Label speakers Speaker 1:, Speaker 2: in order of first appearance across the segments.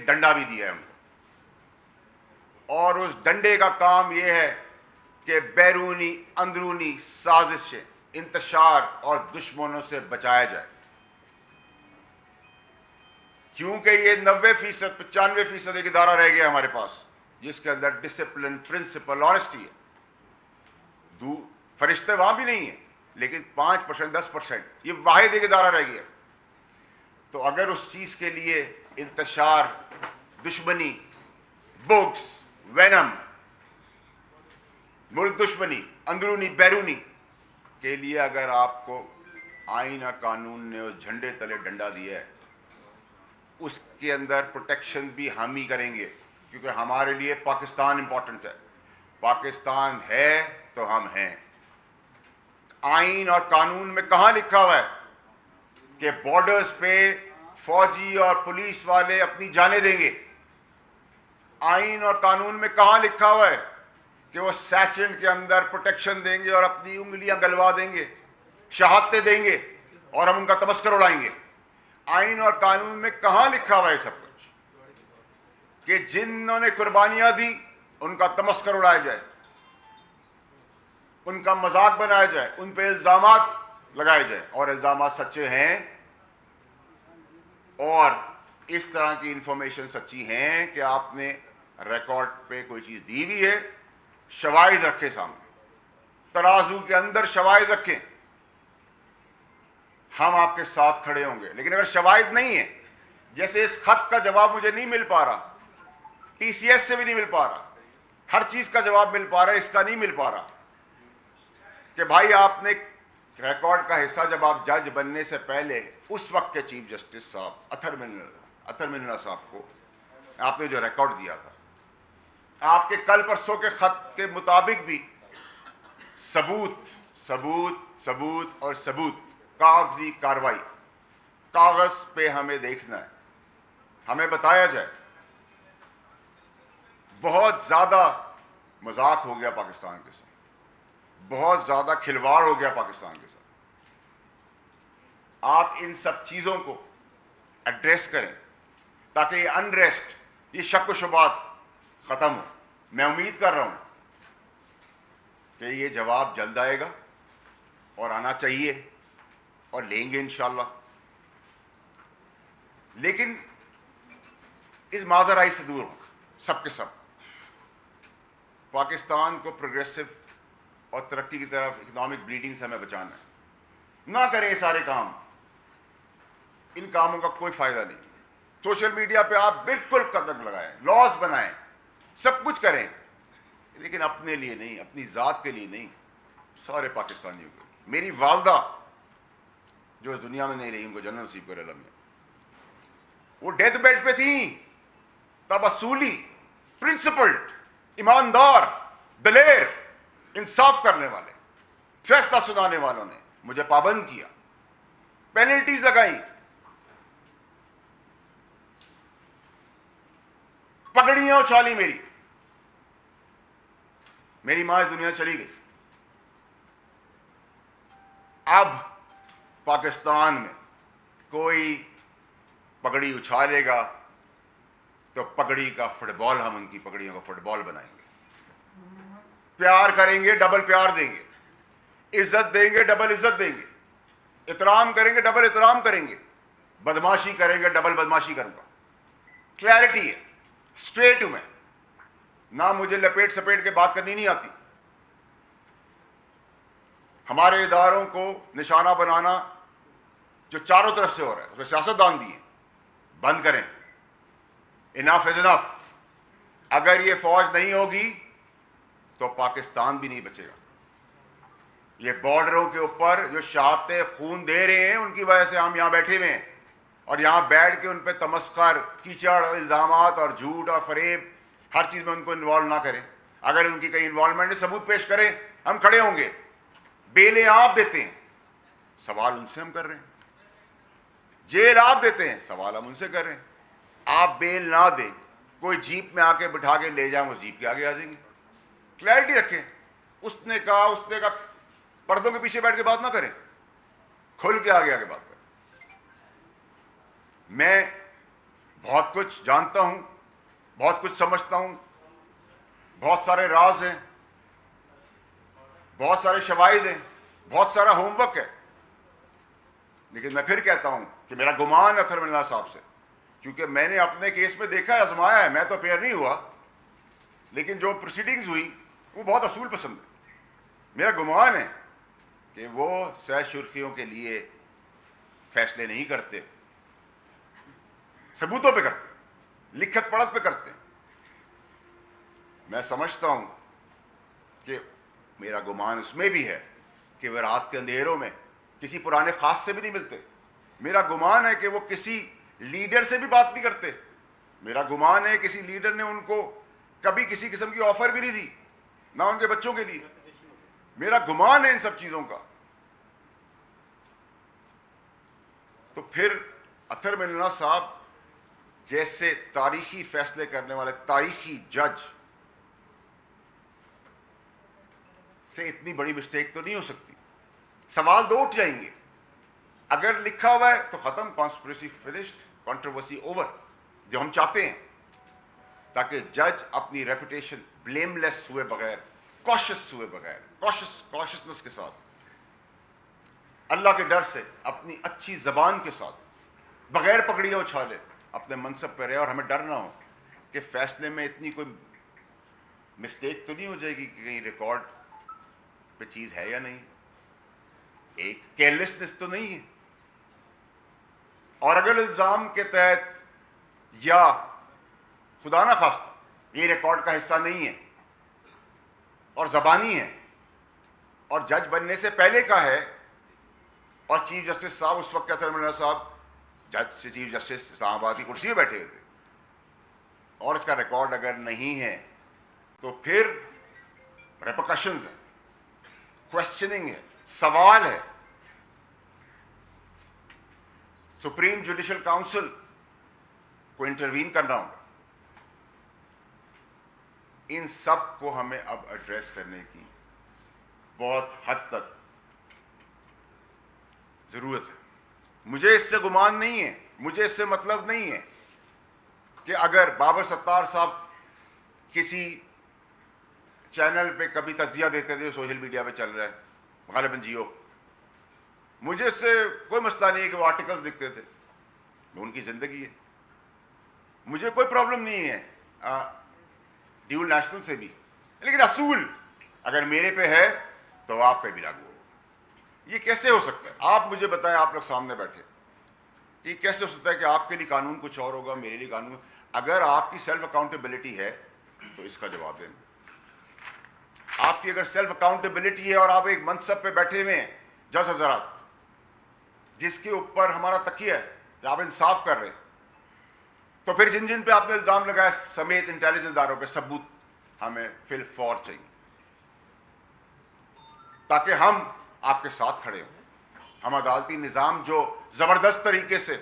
Speaker 1: ڈنڈا بھی دیا ہے ان کو، اور اس ڈنڈے کا کام یہ ہے کہ بیرونی اندرونی سازشیں، انتشار اور دشمنوں سے بچایا جائے، کیونکہ یہ 90%، 95% ایک ادارہ رہ گیا ہمارے پاس جس کے اندر ڈسپلن، پرنسپل، آنےسٹی ہے۔ فرشتے وہاں بھی نہیں ہیں، لیکن 5%، 10% یہ واحد ایک ادارہ رہ گیا۔ تو اگر اس چیز کے لیے انتشار، دشمنی، بغض، وینم، ملک دشمنی، اندرونی بیرونی کے لیے اگر آپ کو آئین اور قانون نے اس جھنڈے تلے ڈنڈا دیا ہے، اس کے اندر پروٹیکشن بھی ہم ہی کریں گے، کیونکہ ہمارے لیے پاکستان امپورٹنٹ ہے۔ پاکستان ہے تو ہم ہیں۔ آئین اور قانون میں کہاں لکھا ہوا ہے کہ بارڈرز پہ فوجی اور پولیس والے اپنی جانیں دیں گے؟ آئین اور قانون میں کہاں لکھا ہوا ہے کہ وہ سیشن کے اندر پروٹیکشن دیں گے اور اپنی انگلیاں گلوا دیں گے، شہادتیں دیں گے اور ہم ان کا تمسخر اڑائیں گے؟ آئین اور قانون میں کہاں لکھا ہوا ہے سب کچھ کہ جنہوں نے قربانیاں دی ان کا تمسخر اڑایا جائے، ان کا مذاق بنایا جائے، ان پہ الزامات لگائے جائیں، اور الزامات سچے ہیں اور اس طرح کی انفارمیشن سچی ہیں کہ آپ نے ریکارڈ پہ کوئی چیز دی ہوئی ہے، شواہد رکھے سامنے، ترازو کے اندر شواہد رکھیں، ہم آپ کے ساتھ کھڑے ہوں گے۔ لیکن اگر شواہد نہیں ہے، جیسے اس خط کا جواب مجھے نہیں مل پا رہا، ٹی سی ایس سے بھی نہیں مل پا رہا، ہر چیز کا جواب مل پا رہا ہے، اس کا نہیں مل پا رہا کہ بھائی آپ نے ریکارڈ کا حصہ جب آپ جج بننے سے پہلے اس وقت کے چیف جسٹس صاحب اطہر منیرا صاحب کو آپ نے جو ریکارڈ دیا تھا، آپ کے کل پرسوں کے خط کے مطابق بھی ثبوت ثبوت ثبوت اور ثبوت، کاغذی کاروائی، کاغذ پہ ہمیں دیکھنا ہے، ہمیں بتایا جائے۔ بہت زیادہ مذاق ہو گیا پاکستان کے ساتھ، بہت زیادہ کھلواڑ ہو گیا پاکستان کے ساتھ۔ آپ ان سب چیزوں کو ایڈریس کریں تاکہ یہ انریسٹ، یہ شک و شبہات ختم ہو۔ میں امید کر رہا ہوں کہ یہ جواب جلد آئے گا اور آنا چاہیے اور لیں گے انشاءاللہ۔ لیکن اس ماجرائی سے دور ہوں سب کے سب۔ پاکستان کو پروگریسو اور ترقی کی طرف، اکنامک بلیڈنگ سے ہمیں بچانا ہے۔ نہ کریں یہ سارے کام، ان کاموں کا کوئی فائدہ نہیں۔ سوشل میڈیا پہ آپ بالکل قدم لگائیں، لاز بنائیں، سب کچھ کریں، لیکن اپنے لیے نہیں، اپنی ذات کے لیے نہیں، سارے پاکستانیوں کے لیے۔ میری والدہ جو اس دنیا میں نہیں رہی، ان کو جنت نصیب کرے اللہ میں، وہ ڈیتھ بیڈ پہ تھیں، تب اصولی، پرنسپلڈ، ایماندار، دلیر، انصاف کرنے والے، فیصلہ سنانے والوں نے مجھے پابند کیا، پینلٹیز لگائیں، پگڑیاں اچھالی میری ماں اس دنیا چلی گئی۔ اب پاکستان میں کوئی پگڑی اچھالے گا تو پگڑی کا فٹ بال، ہم ان کی پگڑیوں کا فٹ بال بنائیں گے۔ پیار کریں گے، ڈبل پیار دیں گے، عزت دیں گے، ڈبل عزت دیں گے، احترام کریں گے، ڈبل احترام کریں گے، بدماشی کریں گے، ڈبل بدماشی کروں گا۔ کلیئرٹی ہے، اسٹریٹ ہوں میں، نہ مجھے لپیٹ سپیٹ کے بات کرنی نہیں آتی۔ ہمارے اداروں کو نشانہ بنانا جو چاروں طرف سے ہو رہا ہے، اس میں سیاستدان بھی ہیں، بند کریں۔ انف از انف۔ اگر یہ فوج نہیں ہوگی تو پاکستان بھی نہیں بچے گا۔ یہ بارڈروں کے اوپر جو شہادتیں خون دے رہے ہیں، ان کی وجہ سے ہم یہاں بیٹھے ہوئے ہیں، اور یہاں بیٹھ کے ان پہ تمسخر، کیچڑ، الزامات اور جھوٹ اور فریب، ہر چیز میں ان کو انوالو نہ کریں۔ اگر ان کی کہیں انوالومنٹ ہے، ثبوت پیش کریں، ہم کھڑے ہوں گے۔ بیلیں آپ دیتے ہیں، سوال ان سے ہم کر رہے ہیں۔ جیل آپ دیتے ہیں، سوال ہم ان سے کر رہے ہیں۔ آپ بیل نہ دیں، کوئی جیپ میں آ کے بٹھا کے لے جائیں، وہ جیپ کے آگے آ جائیں گے۔ کلیئرٹی رکھیں۔ اس نے کہا، پردوں کے پیچھے بیٹھ کے بات نہ کریں، کھل کے آگے بات کریں۔ میں بہت کچھ جانتا ہوں، بہت کچھ سمجھتا ہوں، بہت سارے راز ہیں، بہت سارے شواہد ہیں، بہت سارا ہوم ورک ہے، لیکن میں پھر کہتا ہوں کہ میرا گمان ہے اطہر من اللہ صاحب سے، کیونکہ میں نے اپنے کیس میں دیکھا ہے، آزمایا ہے، میں تو اپیئر نہیں ہوا، لیکن جو پروسیڈنگز ہوئی وہ بہت اصول پسند ہے۔ میرا گمان ہے کہ وہ سہ شرخیوں کے لیے فیصلے نہیں کرتے، ثبوتوں پہ کرتے، لکھت پڑھت پہ کرتے۔ میں سمجھتا ہوں کہ میرا گمان اس میں بھی ہے کہ وہ رات کے اندھیروں میں کسی پرانے خاص سے بھی نہیں ملتے۔ میرا گمان ہے کہ وہ کسی لیڈر سے بھی بات نہیں کرتے۔ میرا گمان ہے کسی لیڈر نے ان کو کبھی کسی قسم کی آفر بھی نہیں دی، نہ ان کے بچوں کے لیے۔ میرا گمان ہے ان سب چیزوں کا۔ تو پھر اطہر من اللہ صاحب جیسے تاریخی فیصلے کرنے والے تاریخی جج سے اتنی بڑی مسٹیک تو نہیں ہو سکتی۔ سوال دو اٹھ جائیں گے۔ اگر لکھا ہوا ہے تو ختم، کانسپریسی فنشڈ، کنٹروورسی اوور، جو ہم چاہتے ہیں، تاکہ جج اپنی ریپوٹیشن بلیم لیس ہوئے بغیر، کاشس ہوئے بغیر، کاشسنس کے ساتھ، اللہ کے ڈر سے، اپنی اچھی زبان کے ساتھ، بغیر پگڑیاں اچھالے اپنے منصب پہ رہے، اور ہمیں ڈر نہ ہو کہ فیصلے میں اتنی کوئی مسٹیک تو نہیں ہو جائے گی کہ کہیں ریکارڈ پہ چیز ہے یا نہیں، ایک کیئرلیسنس تو نہیں ہے۔ اور اگر الزام کے تحت یا خدا نہ خواستہ یہ ریکارڈ کا حصہ نہیں ہے اور زبانی ہے اور جج بننے سے پہلے کا ہے، اور چیف جسٹس صاحب اس وقت اطہر من اللہ صاحب جج سے چیف جسٹس اسلام آباد کی کرسی پہ بیٹھے ہوئے تھے، اور اس کا ریکارڈ اگر نہیں ہے تو پھر ریپرکشنز ہیں، کوشچننگ ہے، سوال ہے۔ سپریم جوڈیشل کاؤنسل کو انٹروین کرنا ہوگا۔ ان سب کو ہمیں اب ایڈریس کرنے کی بہت حد تک ضرورت ہے۔ مجھے اس سے گمان نہیں ہے، مجھے اس سے مطلب نہیں ہے کہ اگر بابر ستار صاحب کسی چینل پہ کبھی تجزیہ دیتے تھے، سوشل میڈیا پہ چل رہا ہے، غالباً جیو، مجھے اس سے کوئی مسئلہ نہیں ہے کہ وہ آرٹیکلز لکھتے تھے، ان کی زندگی ہے، مجھے کوئی پرابلم نہیں ہے ڈیول نیشنل سے بھی، لیکن اصول اگر میرے پہ ہے تو آپ پہ بھی لاگو ہو۔ یہ کیسے ہو سکتا ہے؟ آپ مجھے بتائیں، آپ لوگ سامنے بیٹھے، یہ کیسے ہو سکتا ہے کہ آپ کے لیے قانون کچھ اور ہوگا، میرے لیے قانون؟ اگر آپ کی سیلف اکاؤنٹیبلٹی ہے تو اس کا جواب دیں۔ آپ کی اگر سیلف اکاؤنٹیبلٹی ہے اور آپ ایک منصب پہ بیٹھے ہوئے ہیں جج حضرات، جس کے اوپر ہمارا تکیہ ہے کہ آپ انصاف کر رہے ہیں، تو پھر جن جن پہ آپ نے الزام لگایا سمیت انٹیلیجنس اداروں پہ ثبوت ہمیں فی الفور چاہیے، تاکہ ہم آپ کے ساتھ کھڑے ہوں۔ ہم عدالتی نظام جو زبردست طریقے سے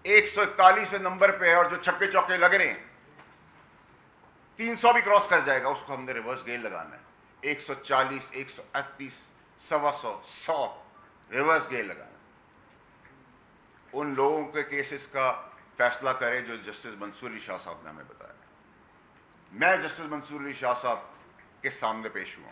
Speaker 1: 141ویں نمبر پہ ہے اور جو چھکے چوکے لگ رہے ہیں، 300 بھی کراس کر جائے گا، اس کو ہم نے ریورس گیئر لگانا ہے، 140، 138، 125، 100 ریورس گیئر لگانا ہے۔ ان لوگوں کے کیسز کا فیصلہ کرے جو جسٹس منصور علی شاہ صاحب نے ہمیں بتایا۔ میں جسٹس منصور علی شاہ صاحب کے سامنے پیش ہوا۔